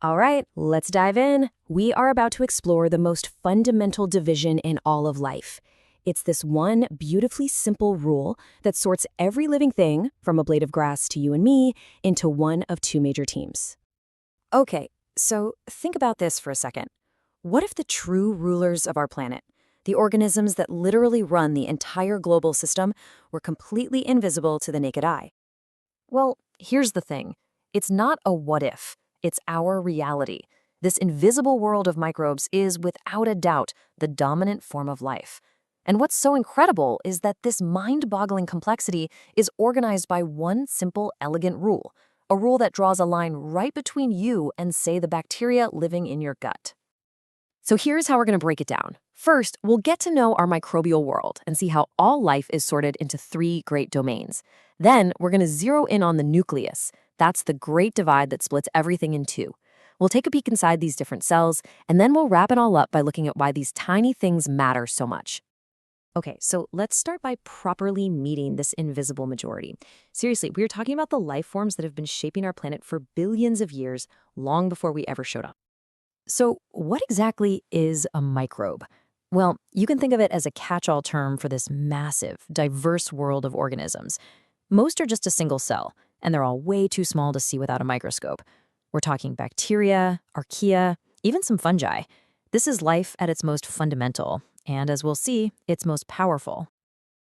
All right, let's dive in. We are about to explore the most fundamental division in all of life. It's this one beautifully simple rule that sorts every living thing, from a blade of grass to you and me, into one of two major teams. Okay, so think about this for a second. What if the true rulers of our planet, the organisms that literally run the entire global system, were completely invisible to the naked eye? Well, here's the thing. It's not a what if. It's our reality. This invisible world of microbes is, without a doubt, the dominant form of life. And what's so incredible is that this mind-boggling complexity is organized by one simple, elegant rule, a rule that draws a line right between you and, say, the bacteria living in your gut. So here's how we're going to break it down. First, we'll get to know our microbial world and see how all life is sorted into three great domains. Then, we're going to zero in on the nucleus. That's the great divide that splits everything in two. We'll take a peek inside these different cells, and then we'll wrap it all up by looking at why these tiny things matter so much. Okay, so let's start by properly meeting this invisible majority. Seriously, we're talking about the life forms that have been shaping our planet for billions of years, long before we ever showed up. So what exactly is a microbe? Well, you can think of it as a catch-all term for this massive, diverse world of organisms. Most are just a single cell, and they're all way too small to see without a microscope. We're talking bacteria, archaea, even some fungi. This is life at its most fundamental, and as we'll see, its most powerful.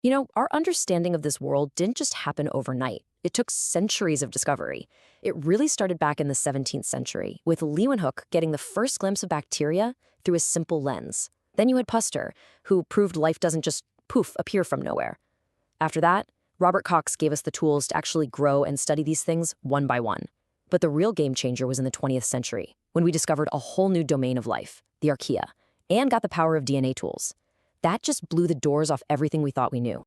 You know, our understanding of this world didn't just happen overnight. It took centuries of discovery. It really started back in the 17th century, with Leeuwenhoek getting the first glimpse of bacteria through a simple lens. Then you had Pasteur, who proved life doesn't just, poof, appear from nowhere. After that, Robert Koch gave us the tools to actually grow and study these things one by one. But the real game changer was in the 20th century, when we discovered a whole new domain of life, the Archaea, and got the power of DNA tools. That just blew the doors off everything we thought we knew.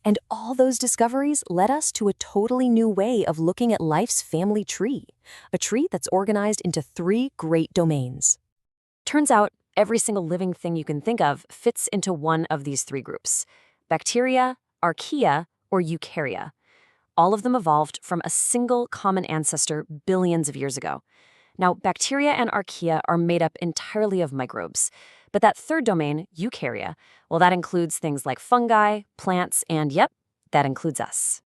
And all those discoveries led us to a totally new way of looking at life's family tree, a tree that's organized into three great domains. Turns out, every single living thing you can think of fits into one of these three groups: bacteria, archaea, or eukarya. All of them evolved from a single common ancestor billions of years ago. Now, bacteria and archaea are made up entirely of microbes. But that third domain, eukarya, well, that includes things like fungi, plants, and yep, that includes us.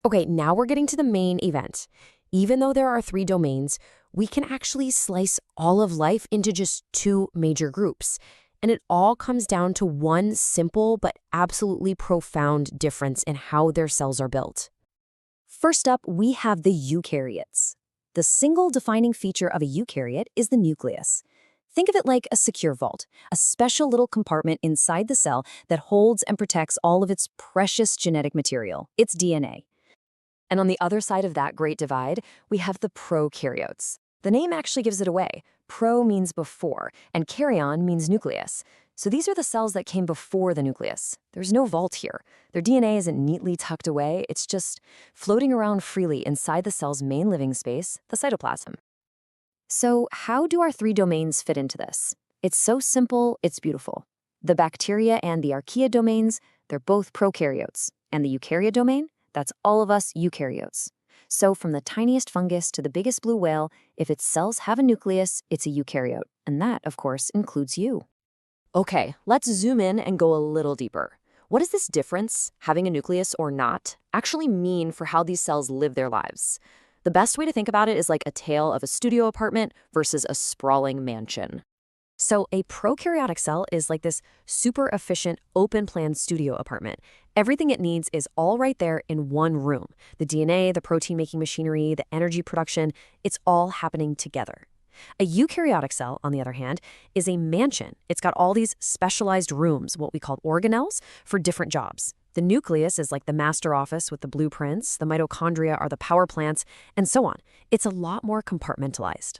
Okay, now we're getting to the main event. Even though there are three domains, we can actually slice all of life into just two major groups. And it all comes down to one simple but absolutely profound difference in how their cells are built. First up, we have the eukaryotes. The single defining feature of a eukaryote is the nucleus. Think of it like a secure vault, a special little compartment inside the cell that holds and protects all of its precious genetic material, its DNA. And on the other side of that great divide, we have the prokaryotes. The name actually gives it away. Pro means before, and karyon means nucleus. So these are the cells that came before the nucleus. There's no vault here. Their DNA isn't neatly tucked away. It's just floating around freely inside the cell's main living space, the cytoplasm. So how do our three domains fit into this? It's so simple, it's beautiful. The bacteria and the archaea domains, they're both prokaryotes. And the eukarya domain, that's all of us eukaryotes. So from the tiniest fungus to the biggest blue whale, if its cells have a nucleus, it's a eukaryote. And that, of course, includes you. Okay, let's zoom in and go a little deeper. What does this difference, having a nucleus or not, actually mean for how these cells live their lives? The best way to think about it is like a tale of a studio apartment versus a sprawling mansion. So a prokaryotic cell is like this super efficient, open-plan studio apartment. Everything it needs is all right there in one room. The DNA, the protein-making machinery, the energy production, it's all happening together. A eukaryotic cell, on the other hand, is a mansion. It's got all these specialized rooms, what we call organelles, for different jobs. The nucleus is like the master office with the blueprints, the mitochondria are the power plants, and so on. It's a lot more compartmentalized.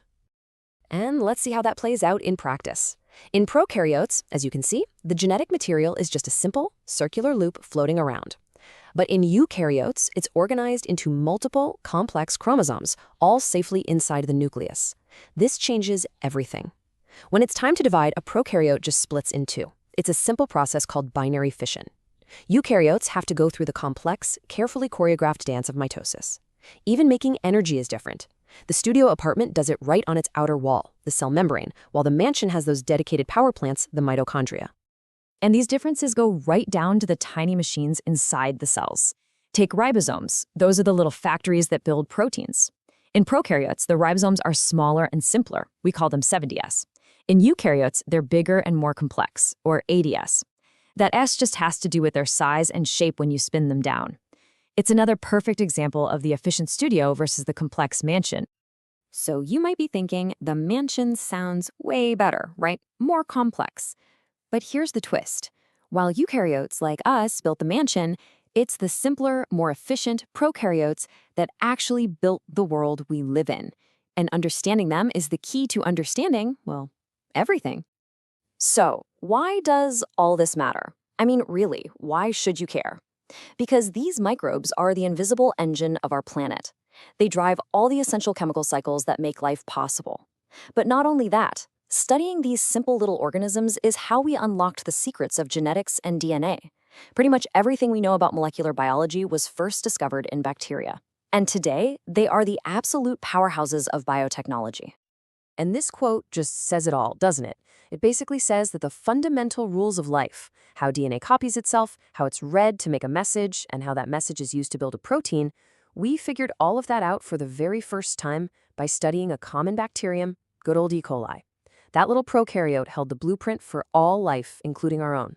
And let's see how that plays out in practice. In prokaryotes, as you can see, the genetic material is just a simple, circular loop floating around. But in eukaryotes, it's organized into multiple, complex chromosomes, all safely inside the nucleus. This changes everything. When it's time to divide, a prokaryote just splits in two. It's a simple process called binary fission. Eukaryotes have to go through the complex, carefully choreographed dance of mitosis. Even making energy is different. The studio apartment does it right on its outer wall, the cell membrane, while the mansion has those dedicated power plants, the mitochondria. And these differences go right down to the tiny machines inside the cells. Take ribosomes. Those are the little factories that build proteins. In prokaryotes, the ribosomes are smaller and simpler. We call them 7DS. In eukaryotes, they're bigger and more complex, or ADS. That S just has to do with their size and shape when you spin them down. It's another perfect example of the efficient studio versus the complex mansion. So you might be thinking, the mansion sounds way better, right? More complex. But here's the twist. While eukaryotes like us built the mansion, it's the simpler, more efficient prokaryotes that actually built the world we live in. And understanding them is the key to understanding, well, everything. So, why does all this matter? I mean, really, why should you care? Because these microbes are the invisible engine of our planet. They drive all the essential chemical cycles that make life possible. But not only that, studying these simple little organisms is how we unlocked the secrets of genetics and DNA. Pretty much everything we know about molecular biology was first discovered in bacteria. And today, they are the absolute powerhouses of biotechnology. And this quote just says it all, doesn't it? It basically says that the fundamental rules of life, how DNA copies itself, how it's read to make a message, and how that message is used to build a protein, we figured all of that out for the very first time by studying a common bacterium, good old E. coli. That little prokaryote held the blueprint for all life, including our own.